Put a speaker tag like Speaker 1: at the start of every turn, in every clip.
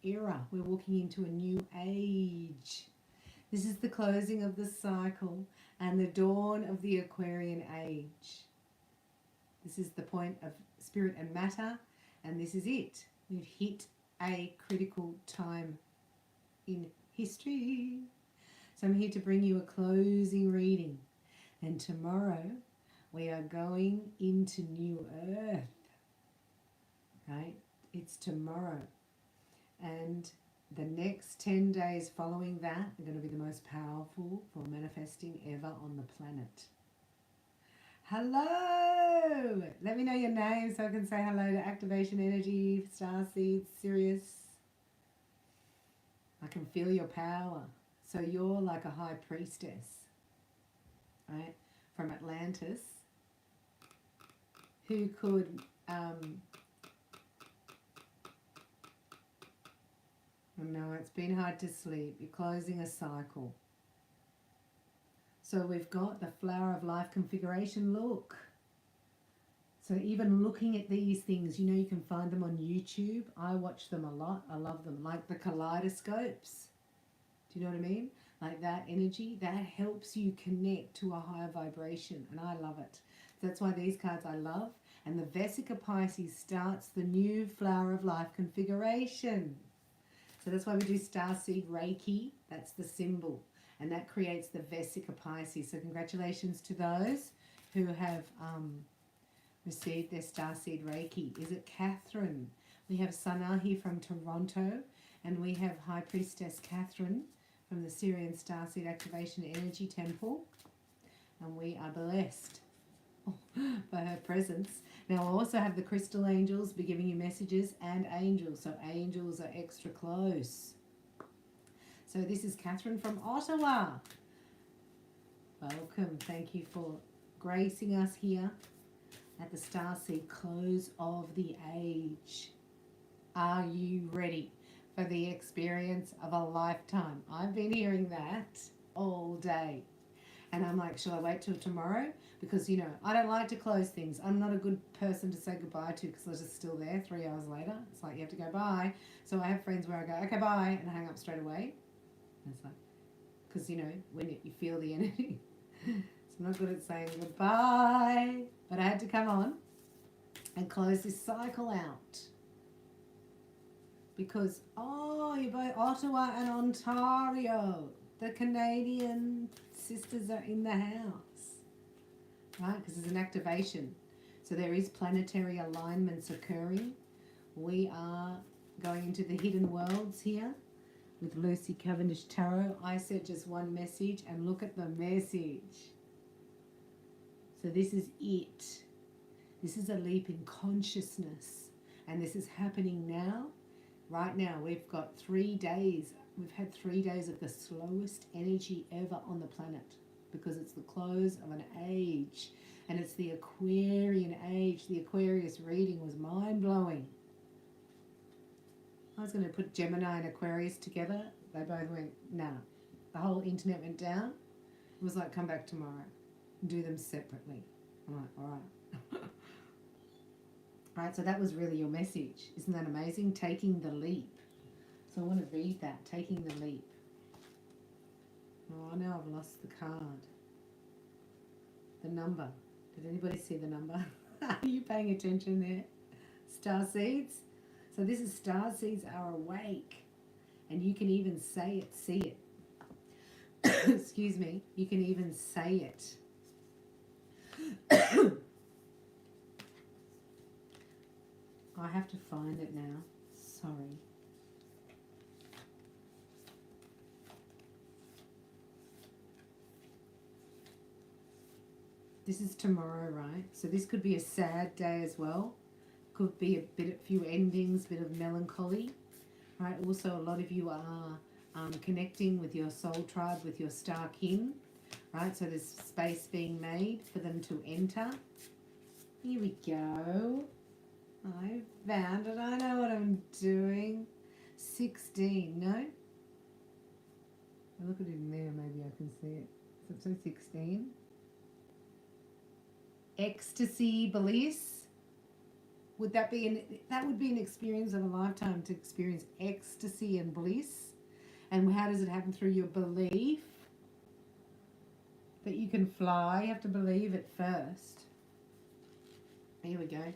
Speaker 1: era. We're walking into a new age. This is the closing of the cycle and the dawn of the Aquarian age. This is the point of spirit and matter, and this is it. We've hit a critical time in history. So I'm here to bring you a closing reading. And tomorrow we are going into New Earth. Right? It's tomorrow. And the next 10 days following that are going to be the most powerful for manifesting ever on the planet. Hello! Let me know your name so I can say hello to Activation Energy, Starseeds, Sirius. I can feel your power. So you're like a high priestess, right, from Atlantis, who could no, it's been hard to sleep. You're closing a cycle. So we've got the Flower of Life configuration look. So even looking at these things, you know, you can find them on YouTube. I watch them a lot. I love them. Like the kaleidoscopes. Do you know what I mean? Like that energy, that helps you connect to a higher vibration. And I love it. So that's why these cards I love. And the Vesica Pisces starts the new Flower of Life configuration. So that's why we do Starseed Reiki. That's the symbol. And that creates the Vesica Pisces. So congratulations to those who have received their Starseed Reiki. Is it Catherine? We have Sanahi from Toronto. And we have High Priestess Catherine from the Syrian Starseed Activation Energy Temple. And we are blessed by her presence. Now I also have the crystal angels be giving you messages and angels. So angels are extra close. So this is Catherine from Ottawa. Welcome. Thank you for gracing us here at the Starseed Close of the Age. Are you ready for the experience of a lifetime? I've been hearing that all day. And I'm like, shall I wait till tomorrow? Because, you know, I don't like to close things. I'm not a good person to say goodbye to because they're just still there 3 hours later. It's like you have to go bye. So I have friends where I go, okay, bye, and hang up straight away. And it's like, because, you know, when you feel the energy. So I'm not good at saying goodbye. But I had to come on and close this cycle out. Because, you're both Ottawa and Ontario. The Canadian sisters are in the house, right? Because there's an activation. So there is planetary alignments occurring. We are going into the hidden worlds here with Lucy Cavendish Tarot. I said just one message and look at the message. So this is it. This is a leap in consciousness. And this is happening now. Right now, we've got 3 days. We've had 3 days of the slowest energy ever on the planet because it's the close of an age and it's the Aquarian age. The Aquarius reading was mind-blowing. I was going to put Gemini and Aquarius together. They both went, nah. The whole internet went down. It was like, come back tomorrow and do them separately. I'm like, all right. Right, so that was really your message. Isn't that amazing? Taking the leap. So I want to read that, taking the leap. Oh, now I've lost the card. The number. Did anybody see the number? Are you paying attention there? Starseeds. So this is Starseeds are awake. And you can even say it, see it. Excuse me. You can even say it. I have to find it now. Sorry. This is tomorrow, right? So this could be a sad day as well. Could be a few endings, bit of melancholy, right? Also, a lot of you are connecting with your soul tribe, with your star kin, right? So there's space being made for them to enter. Here we go. I found it. I know what I'm doing. 16, no? I'll look at it in there, maybe I can see it. So 16. Ecstasy, bliss. Would that be that would be an experience of a lifetime, to experience ecstasy and bliss. And how does it happen? Through your belief that you can fly. You have to believe it first. Here we go.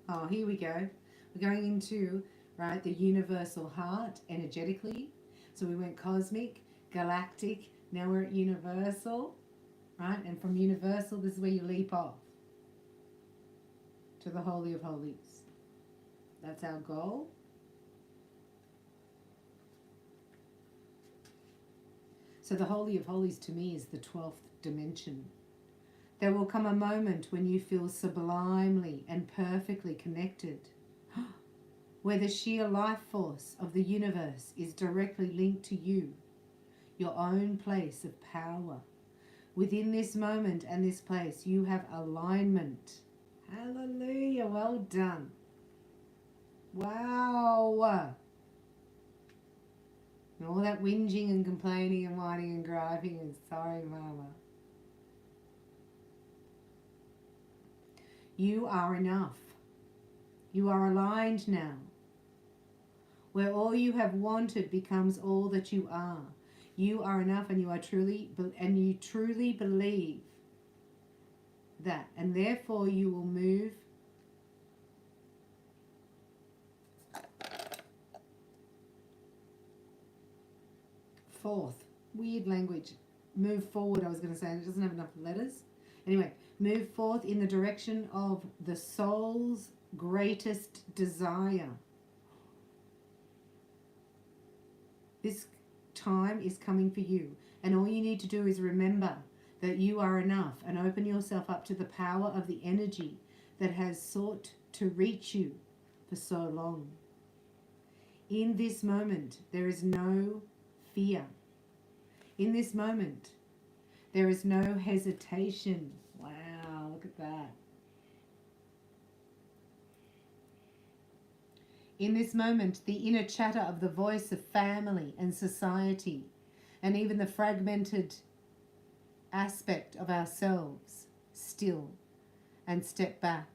Speaker 1: Oh, here we go. We're going into, right, the universal heart energetically. So we went cosmic, galactic, now we're at universal, right? And from universal, this is where you leap off to the Holy of Holies. That's our goal. So the Holy of Holies to me is the 12th dimension. There will come a moment when you feel sublimely and perfectly connected, where the sheer life force of the universe is directly linked to you, your own place of power. Within this moment and this place, you have alignment. Hallelujah, well done. Wow. And all that whinging and complaining and whining and griping and sorry, mama. You are enough. You are aligned now, where all you have wanted becomes all that you are. You are enough, and you truly believe that, and therefore you will move forth. Weird language. Move forward, I was going to say, and it doesn't have enough letters. Anyway, move forth in the direction of the soul's greatest desire. This time is coming for you, and all you need to do is remember that you are enough, and open yourself up to the power of the energy that has sought to reach you for so long. In this moment, there is no fear. In this moment, there is no hesitation. Wow, look at that. In this moment, the inner chatter of the voice of family and society, and even the fragmented aspect of ourselves, still and step back,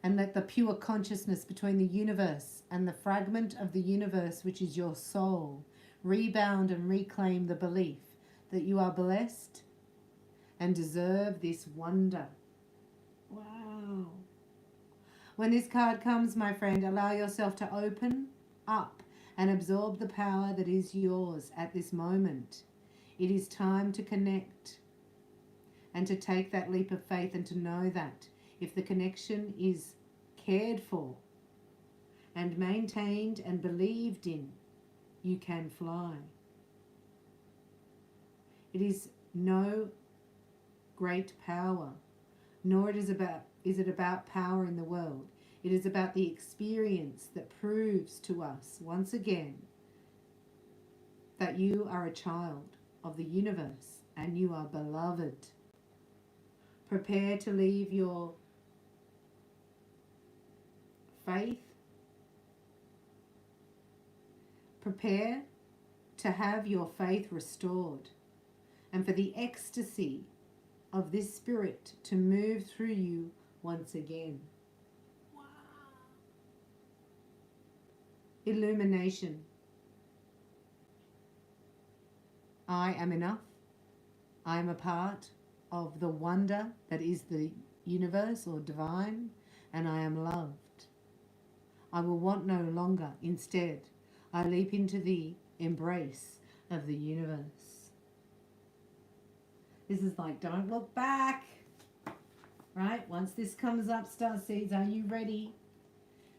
Speaker 1: and let the pure consciousness between the universe and the fragment of the universe, which is your soul, rebound and reclaim the belief that you are blessed and deserve this wonder. Wow. When this card comes, my friend, allow yourself to open up and absorb the power that is yours at this moment. It is time to connect and to take that leap of faith, and to know that if the connection is cared for and maintained and believed in, you can fly. It is no great power, nor is it about power in the world. It is about the experience that proves to us once again that you are a child of the universe and you are beloved. Prepare to leave your faith. Prepare to have your faith restored, and for the ecstasy of this spirit to move through you once again. Wow. Illumination. I am enough. I am a part of the wonder that is the universe or divine, and I am loved. I will want no longer. Instead, I leap into the embrace of the universe. This is like, don't look back. Right? Once this comes up, star seeds, are you ready?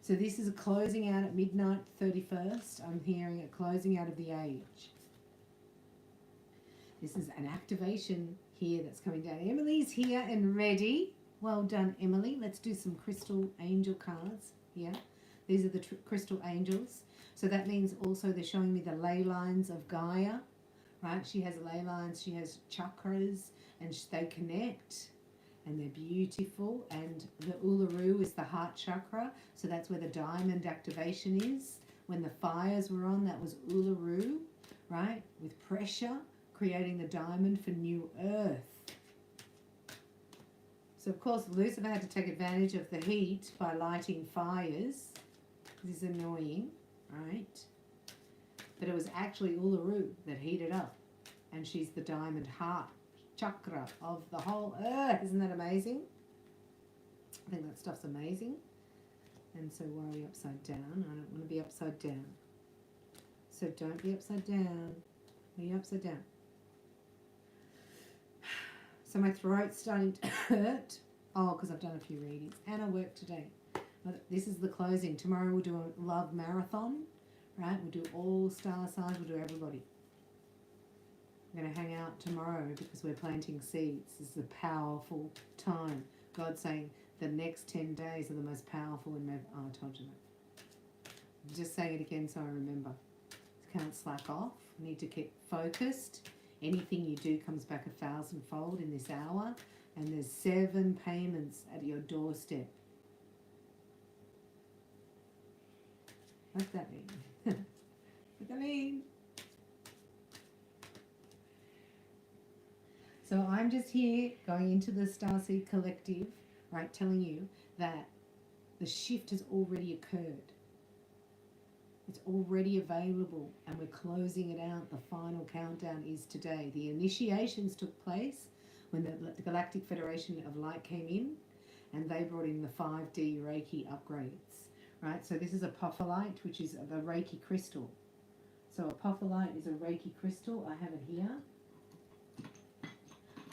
Speaker 1: So this is a closing out at midnight 31st. I'm hearing a closing out of the age. This is an activation here that's coming down. Emily's here and ready. Well done, Emily. Let's do some crystal angel cards here. These are the crystal angels. So that means also they're showing me the ley lines of Gaia, right? She has ley lines, she has chakras, and they connect, and they're beautiful. And the Uluru is the heart chakra, so that's where the diamond activation is. When the fires were on, that was Uluru, right? With pressure, creating the diamond for new earth. So, of course, Lucifer had to take advantage of the heat by lighting fires. This is annoying, right? But it was actually Uluru that heated up. And she's the diamond heart chakra of the whole earth. Isn't that amazing? I think that stuff's amazing. And so why are we upside down? I don't want to be upside down. So don't be upside down. Are you upside down? So my throat's starting to hurt. Oh, because I've done a few readings. And I work today. This is the closing. Tomorrow we'll do a love marathon. Right? We'll do all star signs. We'll do everybody. I'm going to hang out tomorrow because we're planting seeds. This is a powerful time. God's saying the next 10 days are the most powerful in oh, I told you that. Just saying it again so I remember. Can't slack off. Need to keep focused. Anything you do comes back 1,000-fold in this hour. And there's 7 payments at your doorstep. What's that mean? What's that mean? So I'm just here going into the Starseed Collective, right, telling you that the shift has already occurred. It's already available and we're closing it out. The final countdown is today. The initiations took place when the Galactic Federation of Light came in and they brought in the 5D Reiki upgrades, right? So this is apophyllite, which is a Reiki crystal. So apophyllite is a Reiki crystal. I have it here.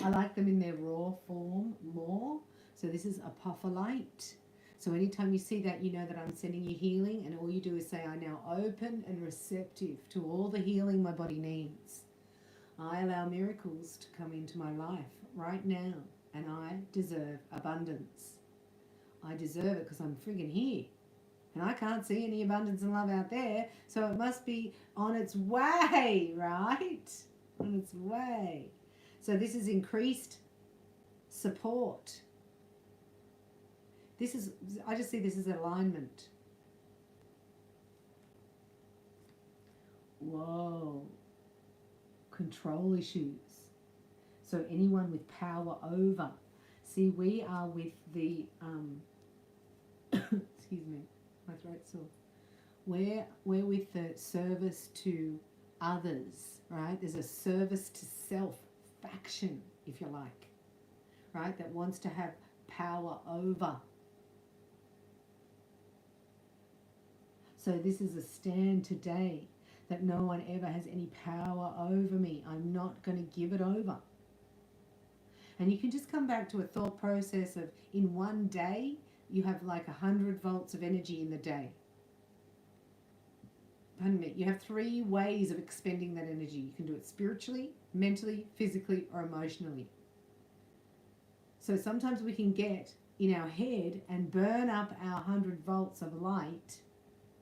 Speaker 1: I like them in their raw form more. So this is apophyllite. So anytime you see that, you know that I'm sending you healing, and all you do is say, I'm now open and receptive to all the healing my body needs. I allow miracles to come into my life right now, and I deserve abundance. I deserve it because I'm friggin' here. And I can't see any abundance and love out there, so it must be on its way, right? On its way. So this is increased support. This is, I just see this as alignment. Whoa. Control issues. So anyone with power over. See, we are with the, excuse me, my throat's sore. We're with the service to others, right? There's a service to self faction, if you like, right? That wants to have power over. So this is a stand today that no one ever has any power over me. I'm not going to give it over. And you can just come back to a thought process of, in one day, you have like 100 volts of energy in the day. Pardon me. You have 3 ways of expending that energy. You can do it spiritually, mentally, physically, or emotionally. So sometimes we can get in our head and burn up our 100 volts of light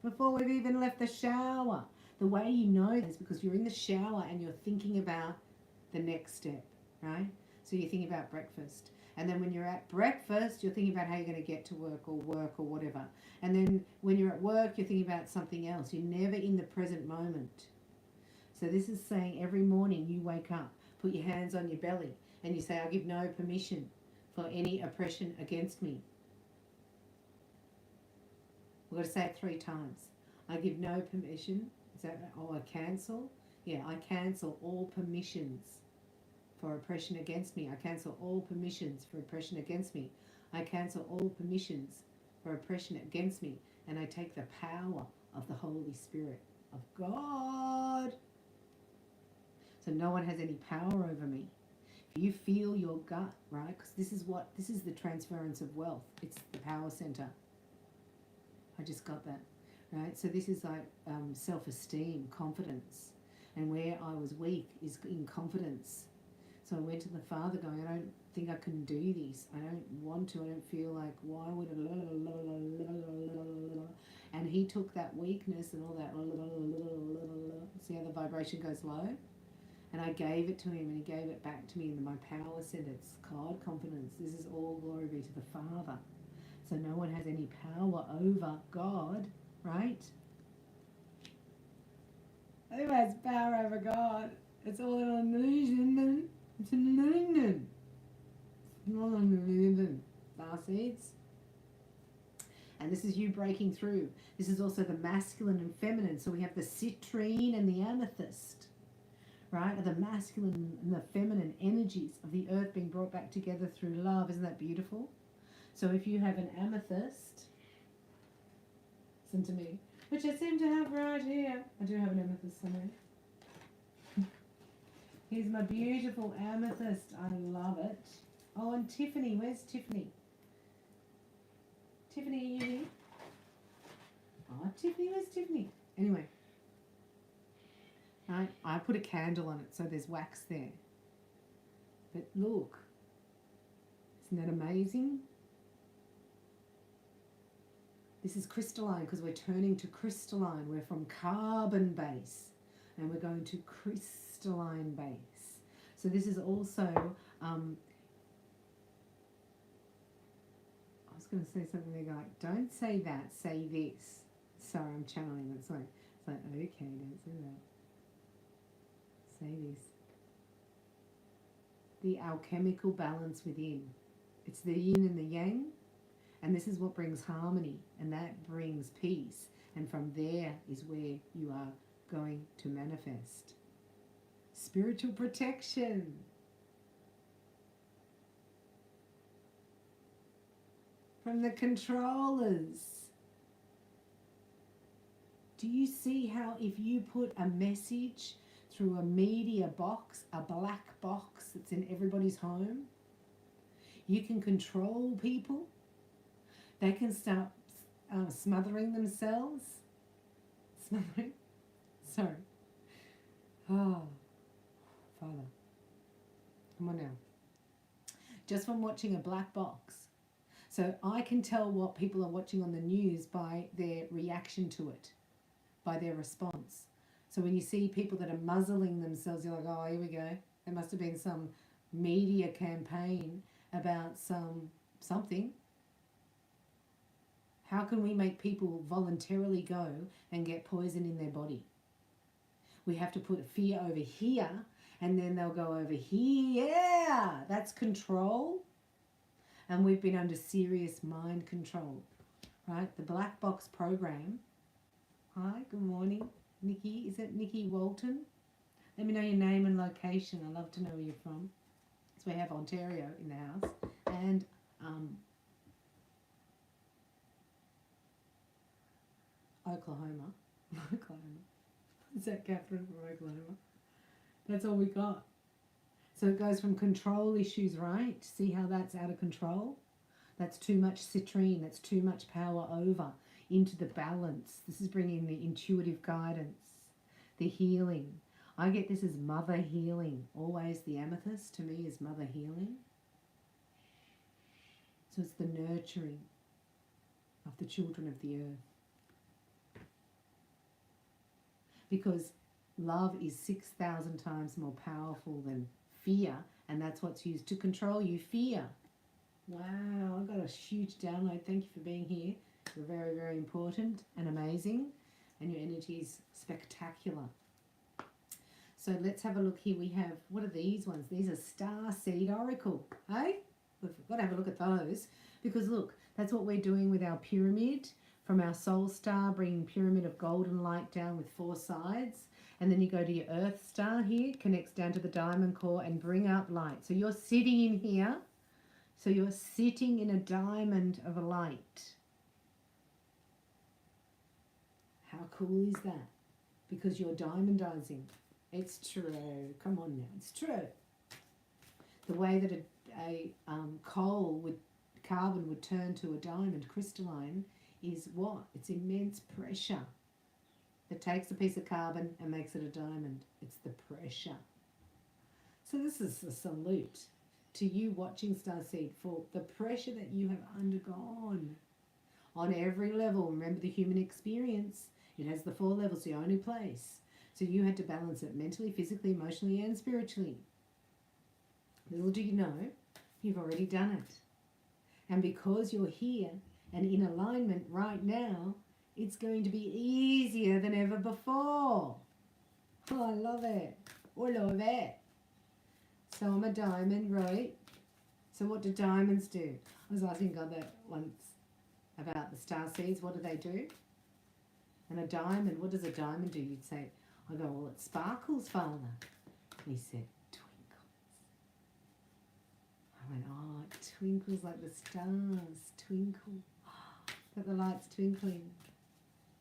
Speaker 1: before we've even left the shower. The way you know that is because you're in the shower and you're thinking about the next step, right? So you're thinking about breakfast. And then when you're at breakfast, you're thinking about how you're going to get to work or whatever. And then when you're at work, you're thinking about something else. You're never in the present moment. So this is saying every morning you wake up, put your hands on your belly, and you say, I give no permission for any oppression against me. We've got to say it 3 times. I give no permission. Is that right? Oh, I cancel? Yeah, I cancel all permissions for oppression against me. I cancel all permissions for oppression against me. I cancel all permissions for oppression against me. And I take the power of the Holy Spirit of God. So no one has any power over me. If you feel your gut, right? Because this is the transference of wealth. It's the power center. I just got that, right? So this is like self-esteem, confidence. And where I was weak is in confidence. So I went to the Father going, I don't think I can do this. I don't want to. I don't feel like, why would I? And he took that weakness and all that, see how the vibration goes low? And I gave it to him and he gave it back to me in my power center. It's God confidence. This is all glory be to the Father. So no one has any power over God, right? Who has power over God? It's all an illusion. It's an illusion. Star seeds. And this is you breaking through. This is also the masculine and feminine. So we have the citrine and the amethyst, right? Are the masculine and the feminine energies of the earth being brought back together through love. Isn't that beautiful? So if you have an amethyst, listen to me, which I seem to have right here. I do have an amethyst somewhere. Here's my beautiful amethyst. I love it. Oh, and Tiffany. Where's Tiffany? Tiffany, are you here? Oh, Tiffany, where's Tiffany? Anyway. Right, I put a candle on it, so there's wax there. But look. Isn't that amazing? This is crystalline because we're turning to crystalline. We're from carbon base and we're going to crystalline base. So this is also, I was going to say something there like, don't say that, say this. Sorry, I'm channeling that. Sorry. It's like, okay, don't say that. Say this. The alchemical balance within. It's the yin and the yang. And this is what brings harmony, and that brings peace. And from there is where you are going to manifest. Spiritual protection. From the controllers. Do you see how if you put a message through a media box, a black box that's in everybody's home, you can control people? They can start smothering themselves. Smothering? Sorry. Oh, Father. Come on now. Just from watching a black box. So I can tell what people are watching on the news by their reaction to it, by their response. So when you see people that are muzzling themselves, you're like, oh, here we go. There must have been some media campaign about something. How can we make people voluntarily go and get poison in their body? We have to put fear over here, and then they'll go over here. Yeah, that's control. And we've been under serious mind control, right? The black box program. Hi, good morning, Nikki. Is it Nikki Walton? Let me know your name and location. I'd love to know where you're from. So we have Ontario in the house, and Oklahoma. Oklahoma. Is that Catherine from Oklahoma? That's all we got. So it goes from control issues, right? See how that's out of control? That's too much citrine. That's too much power over into the balance. This is bringing the intuitive guidance, the healing. I get this as mother healing. Always the amethyst to me is mother healing. So it's the nurturing of the children of the earth. Because love is 6,000 times more powerful than fear, and that's what's used to control you, fear. Wow, I got a huge download. Thank you for being here. You're very, very important and amazing, and your energy is spectacular. So let's have a look here. We have, what are these ones? These are Star Seed Oracle. Hey? We've got to have a look at those, because look, that's what we're doing with our pyramid. From our soul star, bringing pyramid of golden light down with 4 sides. And then you go to your earth star here, connects down to the diamond core and bring up light. So you're sitting in here. So you're sitting in a diamond of a light. How cool is that? Because you're diamondizing. It's true. Come on now. It's true. The way that a coal with carbon would turn to a diamond crystalline is what? It's immense pressure that takes a piece of carbon and makes it a diamond. It's the pressure. So this is a salute to you watching Starseed for the pressure that you have undergone on every level. Remember the human experience. It has the 4 levels, the only place. So you had to balance it mentally, physically, emotionally, and spiritually. Little do you know, you've already done it. And because you're here and in alignment right now, it's going to be easier than ever before. Oh, I love it. I love it. So I'm a diamond, right? So what do diamonds do? I was asking God that once about the star seeds. What do they do? And a diamond, what does a diamond do? You'd say, I go, well, it sparkles, Father. And he said, twinkles. I went, oh, it twinkles like the stars twinkle. Got the lights twinkling.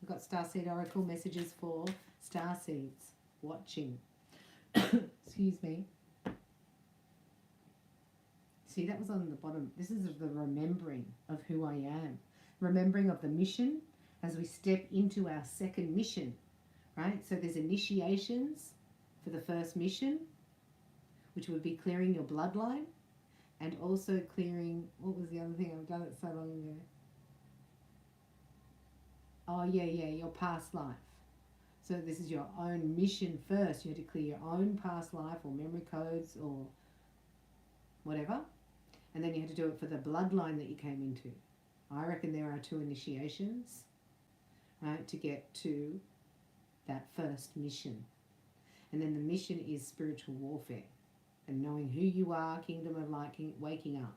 Speaker 1: We've got starseed oracle messages for starseeds watching. Excuse me. See, that was on the bottom. This is the remembering of who I am. Remembering of the mission as we step into our second mission, right? So there's initiations for the first mission, which would be clearing your bloodline, and also clearing, what was the other thing? I've done it so long ago. Oh, yeah, your past life. So this is your own mission first. You have to clear your own past life or memory codes or whatever. And then you have to do it for the bloodline that you came into. I reckon there are 2 initiations, right, to get to that first mission. And then the mission is spiritual warfare and knowing who you are, kingdom of light, waking up.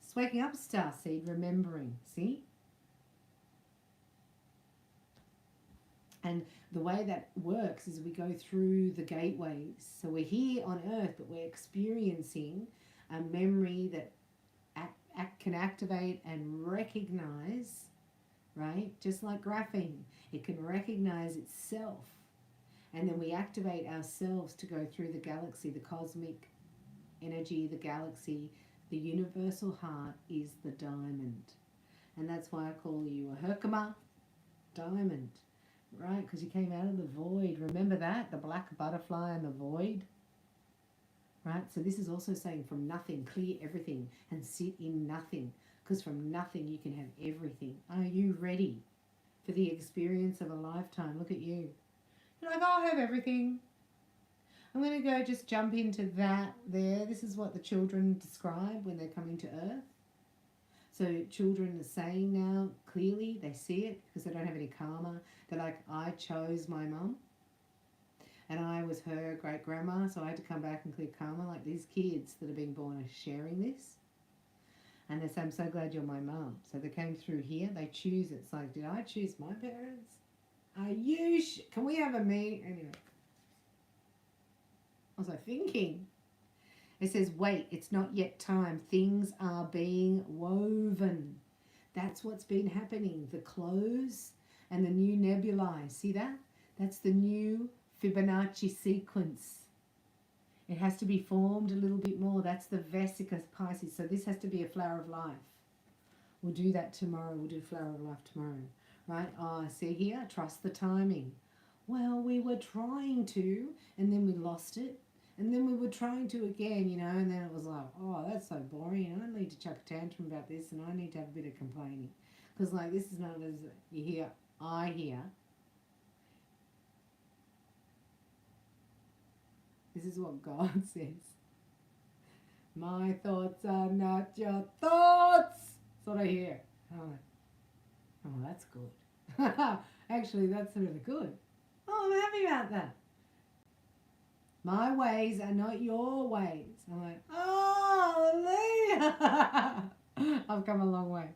Speaker 1: It's waking up, starseed, remembering, see? And the way that works is we go through the gateways. So we're here on earth, but we're experiencing a memory that can activate and recognize, right? Just like graphene, it can recognize itself. And then we activate ourselves to go through the galaxy, the cosmic energy, the galaxy. The universal heart is the diamond. And that's why I call you a Herkimer diamond, right? Because you came out of the void. Remember that? The black butterfly and the void. Right? So this is also saying from nothing, clear everything and sit in nothing. Because from nothing you can have everything. Are you ready for the experience of a lifetime? Look at you. You're like, I'll have everything. I'm going to go just jump into that there. This is what the children describe when they're coming to earth. So children are saying now clearly, they see it because they don't have any karma. They're like, I chose my mum. And I was her great-grandma, so I had to come back and clear karma. Like these kids that are being born are sharing this. And they say, I'm so glad you're my mum. So they came through here. They choose. It's like, did I choose my parents? Are you can we have a meeting? Anyway. I was like thinking. It says, wait, it's not yet time. Things are being woven. That's what's been happening. The close and the new nebulae. See that? That's the new Fibonacci sequence. It has to be formed a little bit more. That's the Vesica Pisces. So this has to be a flower of life. We'll do that tomorrow. We'll do flower of life tomorrow. Right? Oh, see here? Trust the timing. Well, we were trying to, and then we lost it. And then we were trying to again, you know, and then it was like, oh, that's so boring. I need to chuck a tantrum about this, and I need to have a bit of complaining. Because, like, this is not as you hear, I hear. This is what God says. My thoughts are not your thoughts. That's what I hear. I'm like, oh, that's good. Actually, that's really good. Oh, I'm happy about that. My ways are not your ways. I'm like, oh, hallelujah. I've come a long way.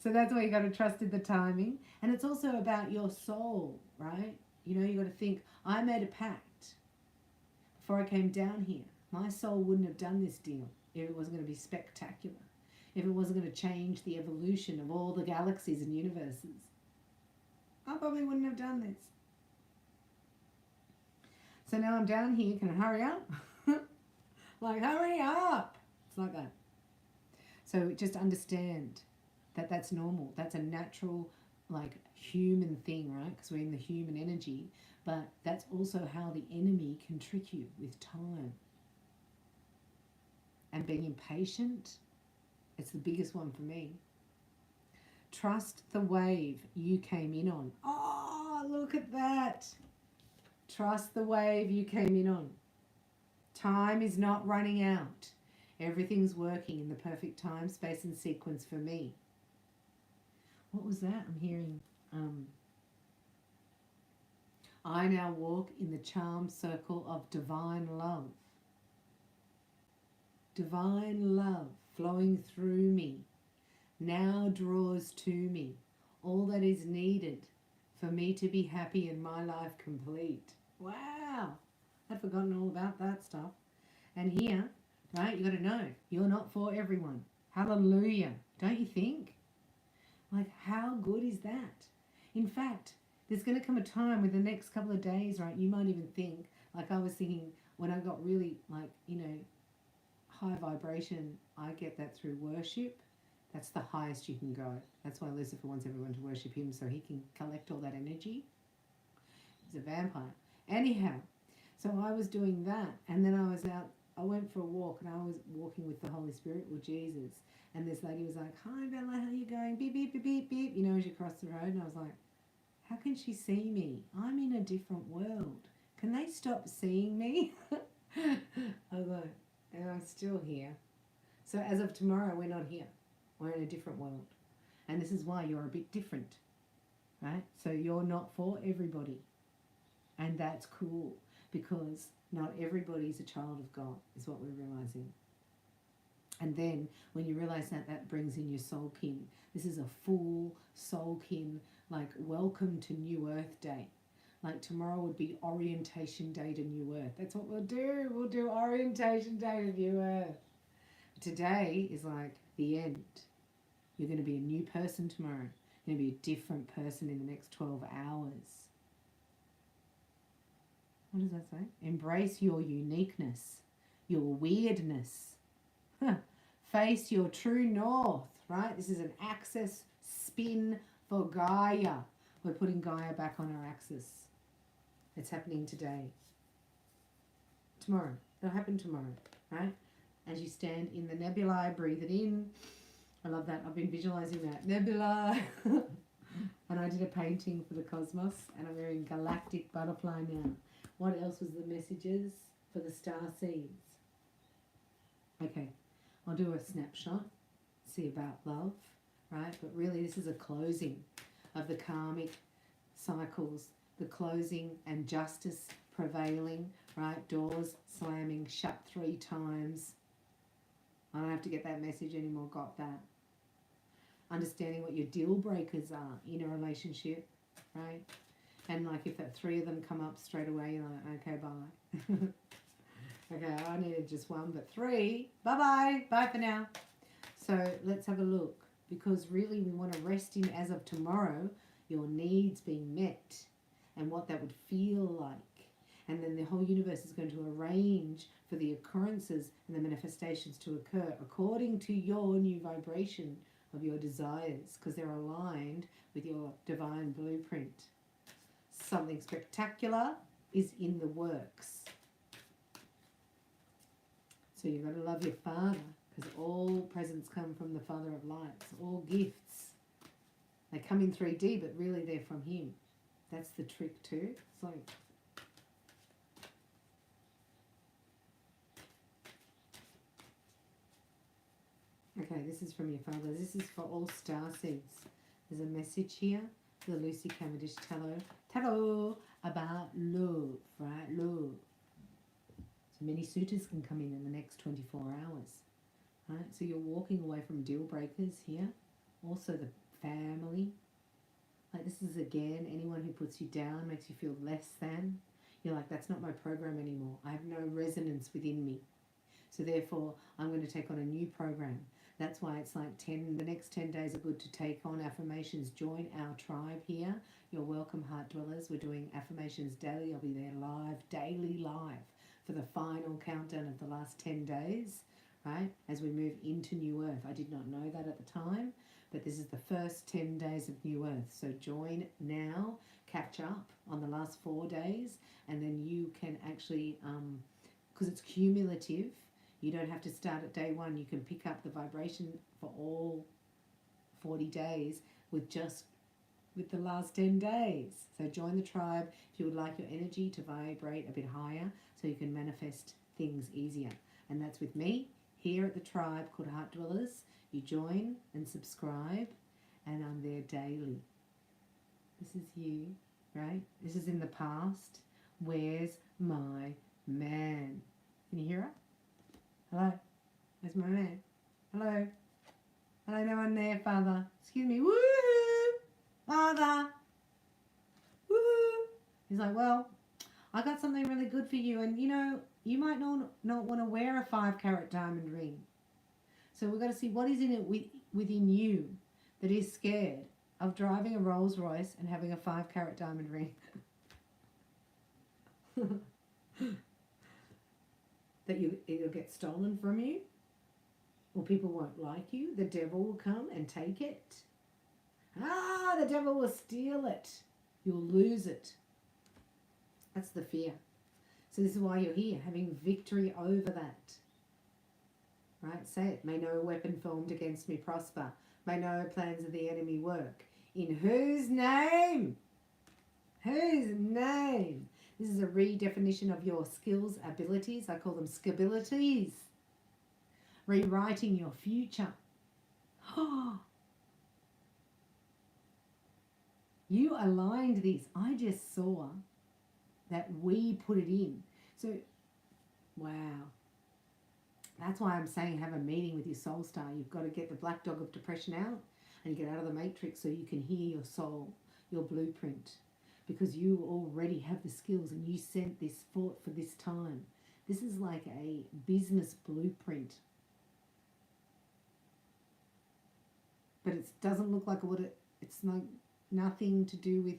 Speaker 1: So that's why you got to trust in the timing. And it's also about your soul, right? You know, you got to think, I made a pact before I came down here. My soul wouldn't have done this deal if it wasn't going to be spectacular. If it wasn't going to change the evolution of all the galaxies and universes. I probably wouldn't have done this. So now I'm down here, can I hurry up? Like, hurry up! It's like that. So just understand that that's normal. That's a natural, like, human thing, right? Because we're in the human energy. But that's also how the enemy can trick you with time. And being impatient, it's the biggest one for me. Trust the wave you came in on. Oh, look at that. Trust the wave you came in on. Time is not running out. Everything's working in the perfect time, space, and sequence for me. What was that? I'm hearing, I now walk in the charmed circle of divine love. Divine love. flowing through me, now draws to me all that is needed for me to be happy and my life complete. Wow, I'd forgotten all about that stuff. And here, right, you got to know, you're not for everyone. Hallelujah, don't you think? Like, how good is that? In fact, there's going to come a time with the next couple of days, right, you might even think, like I was thinking when I got really, like, you know, high vibration, I get that through worship. That's the highest you can go. That's why Lucifer wants everyone to worship him so he can collect all that energy. He's a vampire. Anyhow, so I was doing that, and then I was out, I went for a walk, and I was walking with the Holy Spirit, with Jesus, and this lady was like, "Hi Bella, how you going? Beep, beep, beep, beep, beep," you know, as you cross the road, and I was like, how can she see me? I'm in a different world. Can they stop seeing me? I was like, and I'm still here. So as of tomorrow, we're not here. We're in a different world. And this is why you're a bit different, right? So you're not for everybody. And that's cool, because not everybody's a child of God, is what we're realizing. And then when you realize that, that brings in your soul kin. This is a full soul kin, like welcome to New Earth Day. Like tomorrow would be orientation day to New Earth. That's what we'll do. We'll do orientation day to New Earth. Today is like the end. You're going to be a new person tomorrow. You're going to be a different person in the next 12 hours. What does that say? Embrace your uniqueness, your weirdness. Face your true north, right? This is an axis spin for Gaia. We're putting Gaia back on our axis. It's happening today. Tomorrow. It'll happen tomorrow, right? As you stand in the nebula, breathe it in. I love that. I've been visualizing that. Nebula. And I did a painting for the cosmos, and I'm wearing galactic butterfly now. What else was the messages for the star seeds? Okay, I'll do a snapshot, see about love, right? But really this is a closing of the karmic cycles, the closing and justice prevailing, right? Doors slamming shut 3 times. I don't have to get that message anymore, got that. Understanding what your deal breakers are in a relationship, right? And like if that 3 of them come up straight away, you're like, okay, bye. Okay, I needed just 1, but 3, bye-bye, bye for now. So let's have a look, because really we want to rest in, as of tomorrow, your needs being met and what that would feel like. And then the whole universe is going to arrange for the occurrences and the manifestations to occur according to your new vibration of your desires, because they're aligned with your divine blueprint. Something spectacular is in the works. So you've got to love your Father, because all presents come from the Father of Lights. All gifts, they come in 3D, but really they're from Him. That's the trick too. It's like, okay, this is from your Father. This is for all star seeds. There's a message here, the Lucy Cavendish Tarot about love, right? Love. So many suitors can come in the next 24 hours, right? So you're walking away from deal breakers here. Also the family. Like this is again, anyone who puts you down, makes you feel less than. You're like, that's not my program anymore. I have no resonance within me. So therefore, I'm going to take on a new program. That's why it's like the next 10 days are good to take on affirmations. Join our tribe here. You're welcome, Heart Dwellers. We're doing affirmations daily. I'll be there live, daily live, for the final countdown of the last 10 days, right? As we move into New Earth. I did not know that at the time, but this is the first 10 days of New Earth. So join now, catch up on the last 4 days, and then you can actually, because it's cumulative, you don't have to start at day 1. You can pick up the vibration for all 40 days with the last 10 days. So join the tribe if you would like your energy to vibrate a bit higher so you can manifest things easier. And that's with me here at the tribe called Heart Dwellers. You join and subscribe, and I'm there daily. This is you, right? This is in the past. Where's my man? Can you hear her? Hello? Where's my man? Hello. Hello, no one there, Father. Excuse me. Woo-hoo! Father. Woo-hoo! He's like, well, I got something really good for you. And, you know, you might not want to wear a 5-carat diamond ring. So we've got to see what is in it within you that is scared of driving a Rolls Royce and having a 5-carat diamond ring. That it'll get stolen from you, or people won't like you. The devil will come and take it. The devil will steal it. You'll lose it. That's the fear. So this is why you're here, having victory over that. Right? Say it. May no weapon formed against me prosper. May no plans of the enemy work. In whose name? Whose name? This is a redefinition of your skills, abilities. I call them skabilities. Rewriting your future. You aligned this. I just saw that we put it in. So, wow. That's why I'm saying have a meeting with your soul star. You've got to get the black dog of depression out and get out of the matrix so you can hear your soul, your blueprint. Because you already have the skills and you sent this forth for this time. This is like a business blueprint. But it doesn't look like what it's like nothing to do with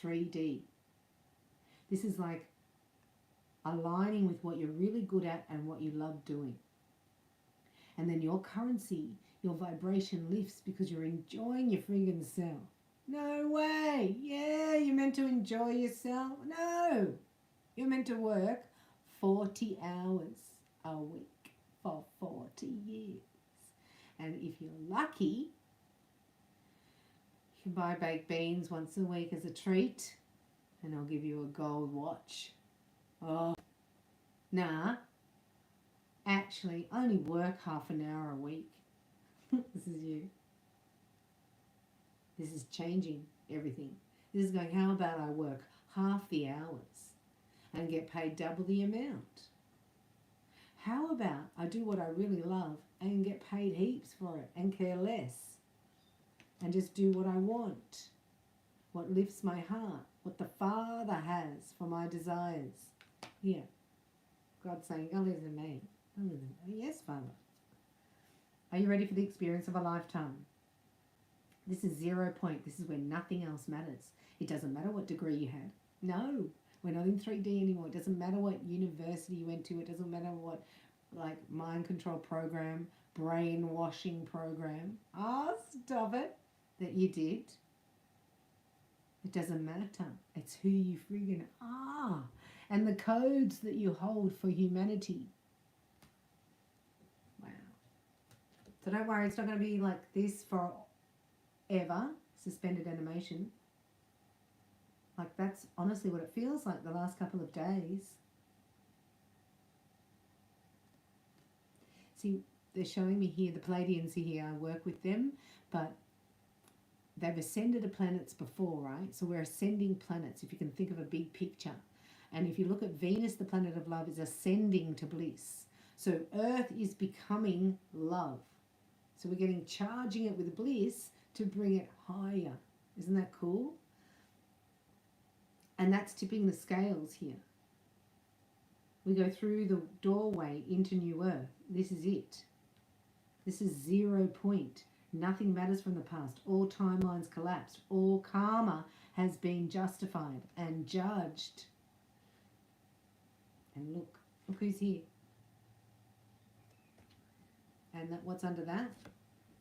Speaker 1: 3D. This is like aligning with what you're really good at and what you love doing. And then your currency, your vibration lifts because you're enjoying your friggin' self. No way. Yeah, you're meant to enjoy yourself. No. You're meant to work 40 hours a week for 40 years. And if you're lucky, you can buy baked beans once a week as a treat and I'll give you a gold watch. Oh, nah. Actually, only work half an hour a week. This is you. This is changing everything. This is going, how about I work half the hours and get paid double the amount? How about I do what I really love and get paid heaps for it and care less and just do what I want, what lifts my heart, what the Father has for my desires. Here, God's saying, oh, listen to me. Oh, listen. Yes, Father. Are you ready for the experience of a lifetime? This is 0 point. This is where nothing else matters. It doesn't matter what degree you had. No, we're not in 3D anymore. It doesn't matter what university you went to. It doesn't matter what mind control program, brainwashing program. Stop it. That you did. It doesn't matter. It's who you friggin' are. And the codes that you hold for humanity. Wow. So don't worry, it's not going to be like this for ever, suspended animation. Like that's honestly what it feels like the last couple of days. See, they're showing me here, the Palladians are here, I work with them, but they've ascended to planets before, right? So we're ascending planets, if you can think of a big picture. And if you look at Venus, the planet of love, is ascending to bliss. So Earth is becoming love. So we're charging it with bliss to bring it higher. Isn't that cool? And that's tipping the scales here. We go through the doorway into New Earth. This is it. This is 0 point. Nothing matters from the past. All timelines collapsed. All karma has been justified and judged. And look who's here. And what's under that?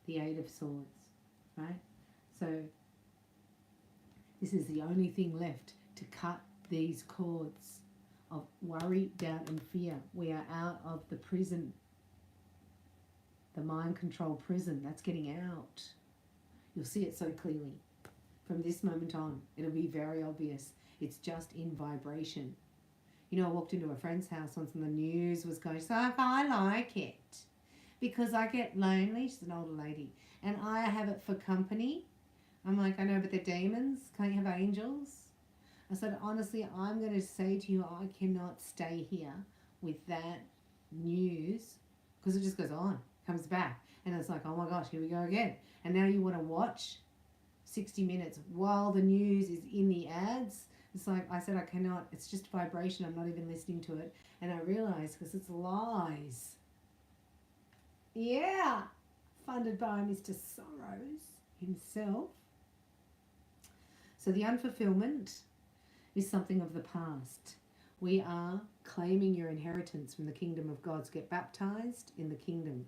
Speaker 1: The 8 of Swords, right? So this is the only thing left to cut these cords of worry, doubt and fear. We are out of the prison, the mind control prison. That's getting out. You'll see it so clearly. From this moment on, it'll be very obvious. It's just in vibration. You know, I walked into a friend's house once and the news was going, so I like it because I get lonely. She's an older lady. And I have it for company. I'm like, I know, but they're demons. Can't you have angels? I said, honestly, I'm going to say to you, I cannot stay here with that news because it just goes on. comes back. And it's like, oh my gosh, here we go again. And now you want to watch 60 minutes while the news is in the ads. It's like, I said, I cannot. It's just vibration. I'm not even listening to it. And I realized, because it's lies. Yeah. Funded by Mr. Soros himself. So the unfulfillment is something of the past. We are claiming your inheritance from the kingdom of God. So get baptized in the kingdom.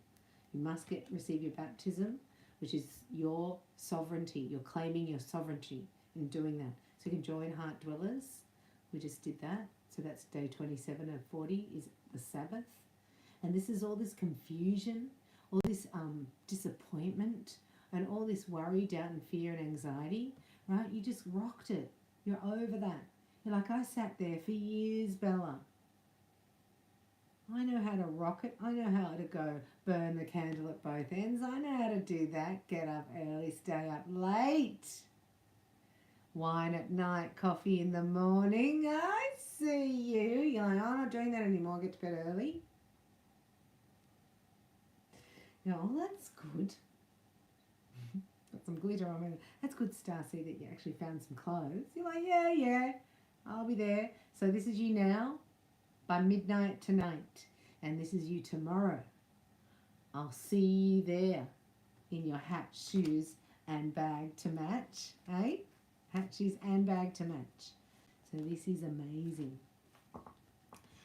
Speaker 1: You must receive your baptism, which is your sovereignty. You're claiming your sovereignty in doing that. So you can join Heart Dwellers. We just did that. So that's day 27 of 40 is the Sabbath. And this is all this confusion, all this disappointment, and all this worry, doubt, and fear and anxiety, right? You just rocked it. You're over that. You're like, I sat there for years, Bella. I know how to rock it. I know how to go burn the candle at both ends. I know how to do that. Get up early, stay up late. Wine at night, coffee in the morning. I see you. You're like, I'm not doing that anymore. Get to bed early. You know, oh, that's good. Got some glitter on me. That's good, Starseed, that you actually found some clothes. You're like, yeah, I'll be there. So this is you now by midnight tonight. And this is you tomorrow. I'll see you there in your hat, shoes, and bag to match. Eh? Hat, shoes, and bag to match. So this is amazing.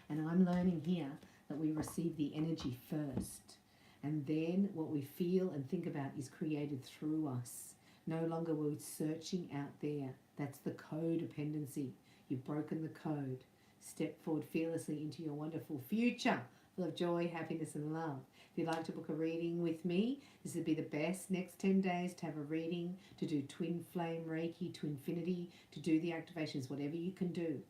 Speaker 1: And I'm learning here that we receive the energy first. And then what we feel and think about is created through us. No longer are we searching out there. That's the codependency. You've broken the code. Step forward fearlessly into your wonderful future full of joy, happiness, and love. If you'd like to book a reading with me, this would be the best next 10 days to have a reading, to do twin flame Reiki, TWINFINITY, to do the activations, whatever you can do.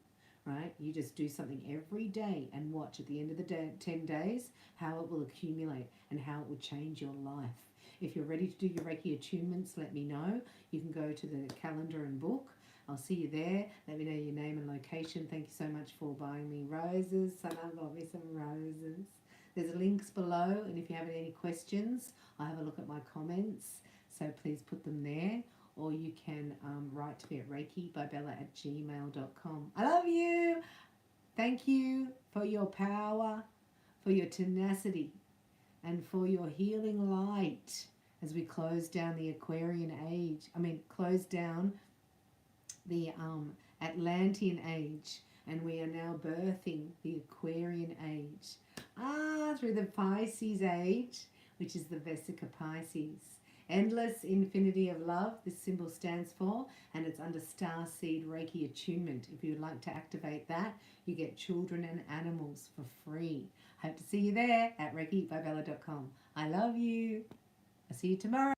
Speaker 1: Right? You just do something every day and watch at the end of the 10 days how it will accumulate and how it will change your life. If you're ready to do your Reiki attunements, let me know. You can go to the calendar and book. I'll see you there. Let me know your name and location. Thank you so much for buying me roses. Son, I love me some roses. There's links below, and if you have any questions, I'll have a look at my comments. So please put them there. Or you can write to me at reikibybella@gmail.com. I love you. Thank you for your power, for your tenacity, and for your healing light as we close down the Aquarian age. Close down the Atlantean age. And we are now birthing the Aquarian age. Through the Pisces age, which is the Vesica Pisces. Endless infinity of love, this symbol stands for, and it's under Starseed Reiki Attunement. If you would like to activate that, you get children and animals for free. Hope to see you there at reikibybella.com. I love you. I'll see you tomorrow.